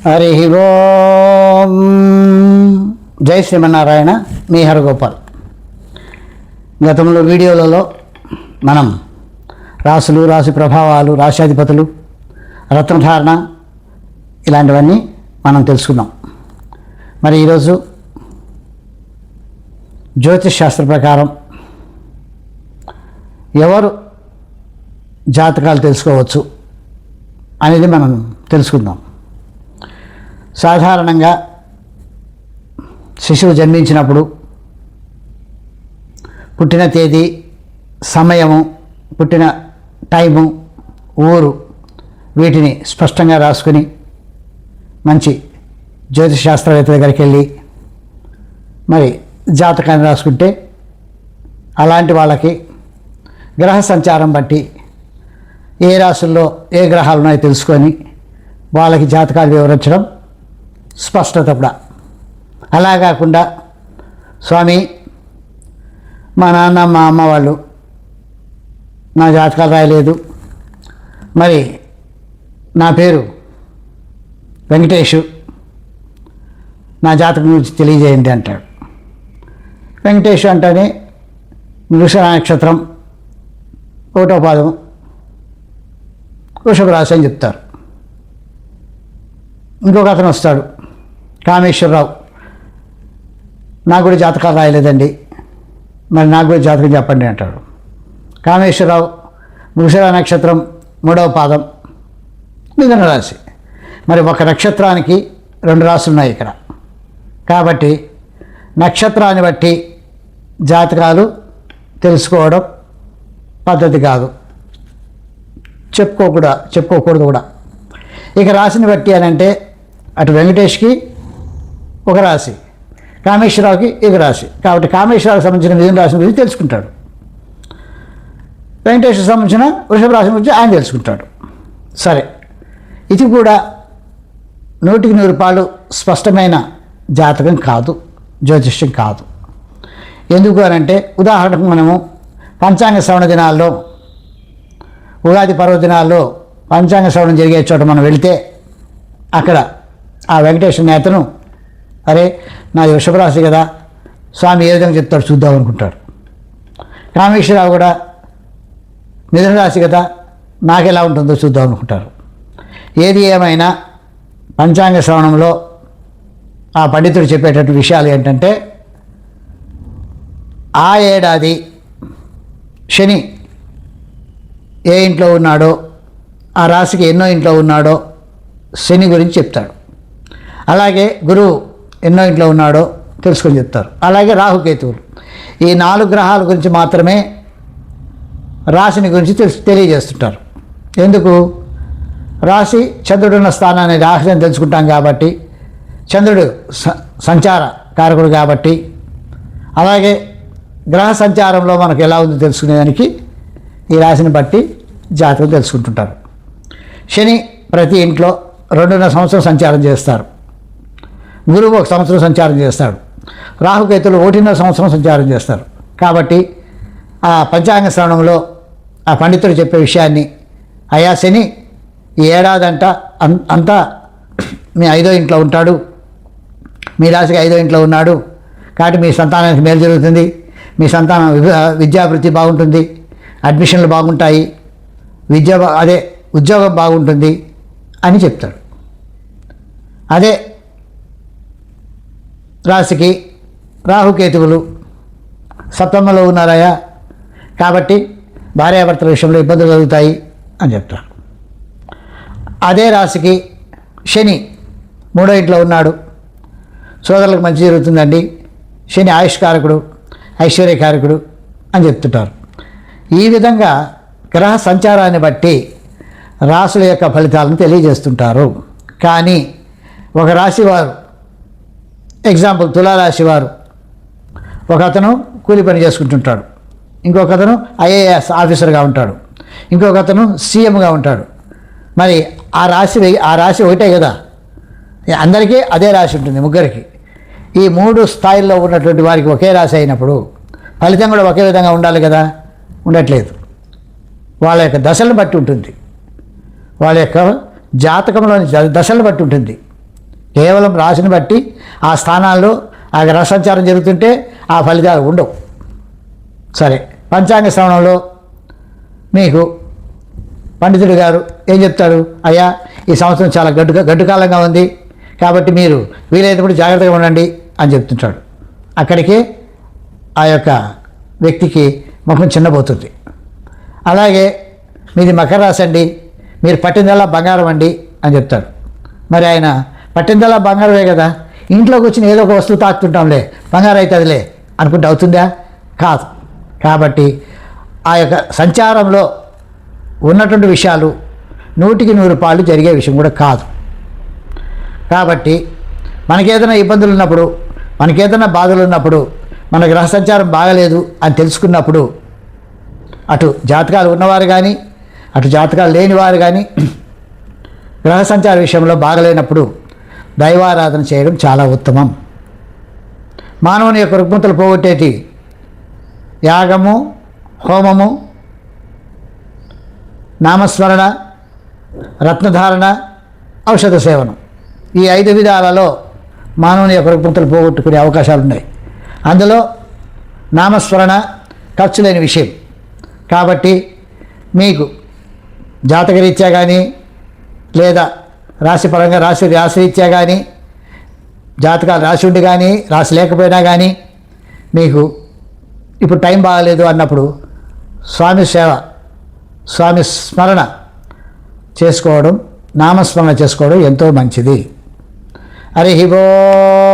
హరి ఓం. జై శ్రీమన్నారాయణ. మీ హరగోపాల్. గతంలో వీడియోలలో మనం రాసులు, రాశి ప్రభావాలు, రాశ్యాధిపతులు, రత్నధారణ ఇలాంటివన్నీ మనం తెలుసుకున్నాం. మరి ఈరోజు జ్యోతిష్ శాస్త్ర ప్రకారం ఎవరు జాతకాలు తెలుసుకోవచ్చు అనేది మనం తెలుసుకుందాం. సాధారణంగా శిశువు జన్మించినప్పుడు పుట్టిన తేదీ, సమయము, పుట్టిన టైము, ఊరు వీటిని స్పష్టంగా రాసుకుని మంచి జ్యోతిష్ శాస్త్రవేత్త దగ్గరికి వెళ్ళి మరి జాతకాన్ని రాసుకుంటే అలాంటి వాళ్ళకి గ్రహ సంచారం బట్టి ఏ రాశుల్లో ఏ గ్రహాలు ఉన్నాయో తెలుసుకొని వాళ్ళకి జాతకాలు వివరించడం స్పష్టత కూడా. అలా కాకుండా స్వామి మా నాన్న మా అమ్మ వాళ్ళు నా జాతకాలు రాయలేదు, మరి నా పేరు వెంకటేషు, నా జాతకం గురించి తెలియజేయండి అంటాడు. వెంకటేషు అంటేనే మృగశిర నక్షత్రం, 1వ పాదం, వృషభ రాశి అని చెప్తారు. ఇంకొక అతను వస్తాడు, కామేశ్వరరావు, నాకు కూడా జాతకాలు రాయలేదండి, మరి నాకు కూడా జాతకం చెప్పండి అంటాడు. కామేశ్వరరావు మృగశిర నక్షత్రం, 3వ పాదం, మిథున రాశి. మరి ఒక నక్షత్రానికి 2 రాశులు ఉన్నాయి ఇక్కడ. కాబట్టి నక్షత్రాన్ని బట్టి జాతకాలు తెలుసుకోవడం పద్ధతి కాదు, చెప్పుకోకూడదు కూడా. ఇక రాశిని బట్టి అని అంటే అటు వెంకటేష్కి ఒక రాశి, కామేశ్వరరావుకి ఒక రాశి. కాబట్టి కామేశ్వరరావుకి సంబంధించిన మిథున రాశి గురించి తెలుసుకుంటాడు, వెంకటేశ్వరికి సంబంధించిన వృషభ రాశి గురించి ఆయన తెలుసుకుంటాడు. సరే, ఇది కూడా 100కి 100 రూపాయలు స్పష్టమైన జాతకం కాదు, జ్యోతిష్యం కాదు. ఎందుకు అనంటే ఉదాహరణకు మనము పంచాంగ శ్రవణ దినాల్లో, ఉగాది పర్వదినాల్లో పంచాంగ శ్రవణం జరిగే చోట మనం వెళితే అక్కడ ఆ వెంకటేశ్వర నేతను, అరే నాది వృషభ రాశి కదా, స్వామి ఏ విధంగా చెప్తాడు చూద్దాం అనుకుంటాడు. కామేశ్వరరావు కూడా మిథున రాశి కదా, నాకెలా ఉంటుందో చూద్దాం అనుకుంటారు. ఏది ఏమైనా పంచాంగ శ్రవణంలో ఆ పండితుడు చెప్పేటటువంటి విషయాలు ఏంటంటే, ఆ ఏడాది శని ఏ ఇంట్లో ఉన్నాడో, ఆ రాశికి ఎన్నో ఇంట్లో ఉన్నాడో శని గురించి చెప్తాడు. అలాగే గురువు ఎన్నో ఇంట్లో ఉన్నాడో తెలుసుకొని చెప్తారు. అలాగే రాహుకేతువులు, ఈ 4 గ్రహాల గురించి మాత్రమే రాశిని గురించి తెలియజేస్తుంటారు. ఎందుకు? రాశి చంద్రుడున్న స్థానాన్ని రాశిని తెలుసుకుంటాం కాబట్టి, చంద్రుడు సంచార కారకుడు కాబట్టి, అలాగే గ్రహ సంచారంలో మనకు ఎలా ఉందో తెలుసుకునేదానికి ఈ రాశిని బట్టి జాతకం తెలుసుకుంటుంటారు. శని ప్రతి ఇంట్లో 2.5 సంవత్సరం సంచారం చేస్తారు, గురువు 1 సంవత్సరం సంచారం చేస్తాడు, రాహుకేతులు 1.5 సంవత్సరం సంచారం చేస్తారు. కాబట్టి ఆ పంచాంగ శ్రవణంలో ఆ పండితుడు చెప్పే విషయాన్ని, అయా శని ఈ ఏడాది అంతా మీ 5వ ఇంట్లో ఉంటాడు, మీ రాశికి 5వ ఇంట్లో ఉన్నాడు, కాబట్టి మీ సంతానానికి మేలు జరుగుతుంది, మీ సంతానం విద్యాభివృద్ధి బాగుంటుంది, అడ్మిషన్లు బాగుంటాయి, ఉద్యోగం బాగుంటుంది అని చెప్తాడు. అదే రాశికి రాహుకేతువులు సప్తమంలో ఉన్నారయ్యా, కాబట్టి భార్యాభర్తల విషయంలో ఇబ్బందులు కలుగుతాయి అని చెప్తారు. అదే రాశికి శని 3వ ఇంట్లో ఉన్నాడు, సోదరులకు మంచి జరుగుతుందండి, శని ఆయుష్కారకుడు, ఐశ్వర్యకారకుడు అని చెప్తుంటారు. ఈ విధంగా గ్రహ సంచారాన్ని బట్టి రాశుల యొక్క ఫలితాలను తెలియజేస్తుంటారు. కానీ ఒక రాశి వారు, ఎగ్జాంపుల్ తులారాశి వారు, ఒక అతను కూలి పని చేసుకుంటుంటాడు, ఇంకొక అతను IAS ఆఫీసర్గా ఉంటాడు, ఇంకొక అతను CMగా ఉంటాడు. మరి ఆ రాశి ఒకటే కదా, అందరికీ అదే రాశి ఉంటుంది, ముగ్గురికి. ఈ 3 స్థాయిల్లో ఉన్నటువంటి వారికి ఒకే రాశి అయినప్పుడు ఫలితం కూడా ఒకే విధంగా ఉండాలి కదా, ఉండట్లేదు. వాళ్ళ యొక్క దశలను బట్టి ఉంటుంది, వాళ్ళ యొక్క జాతకంలోని దశలను బట్టి ఉంటుంది. కేవలం రాశిని బట్టి ఆ స్థానాల్లో ఆ గ్రహ సంచారం జరుగుతుంటే ఆ ఫలితాలు ఉండవు. సరే, పంచాంగ శ్రవణంలో మీకు పండితుడు గారు ఏం చెప్తారు? అయ్యా, ఈ సంవత్సరం చాలా గడ్డు కాలంగా ఉంది, కాబట్టి మీరు వీలైనప్పుడు జాగ్రత్తగా ఉండండి అని చెప్తుంటాడు. అక్కడికే ఆ యొక్క వ్యక్తికి ముఖం చిన్నబోతుంది. అలాగే మీది మకర రాశి అండి, మీరు పట్టిందల్లా బంగారం అండి అని చెప్తారు. మరి ఆయన పట్టిందల్లా బంగారమే కదా, ఇంట్లోకి వచ్చిన ఏదో ఒక వస్తువు తాకుతుంటాంలే, బంగారం అవుతుందిలే అనుకుంటే అవుతుందా? కాదు. కాబట్టి ఆ యొక్క సంచారంలో ఉన్నటువంటి విషయాలు 100% జరిగే విషయం కూడా కాదు. కాబట్టి మనకేదైనా ఇబ్బందులు ఉన్నప్పుడు, మనకేదైనా బాధలు ఉన్నప్పుడు, మన గ్రహ సంచారం బాగలేదు అని తెలుసుకున్నప్పుడు అటు జాతకాలు ఉన్నవారు కానీ అటు జాతకాలు లేనివారు కానీ గ్రహ సంచార విషయంలో బాగలేనప్పుడు దైవారాధన చేయడం చాలా ఉత్తమం. మానవుని యొక్క రుగ్మతలు పోగొట్టేటి యాగము, హోమము, నామస్మరణ, రత్నధారణ, ఔషధ సేవనం, ఈ 5 విధాలలో మానవుని యొక్క రుగ్మతలు పోగొట్టుకునే అవకాశాలు ఉన్నాయి. అందులో నామస్మరణ ఖర్చు లేని విషయం. కాబట్టి మీకు జాతకరీత్యా కానీ లేదా రాశిపరంగా రాశిరీత్యా కానీ, జాతకాలు రాసి ఉండి కానీ రాసి లేకపోయినా కానీ మీకు ఇప్పుడు టైం బాగలేదు అన్నప్పుడు స్వామి సేవ, స్వామి స్మరణ చేసుకోవడం, నామస్మరణ చేసుకోవడం ఎంతో మంచిది. హరి ఓం.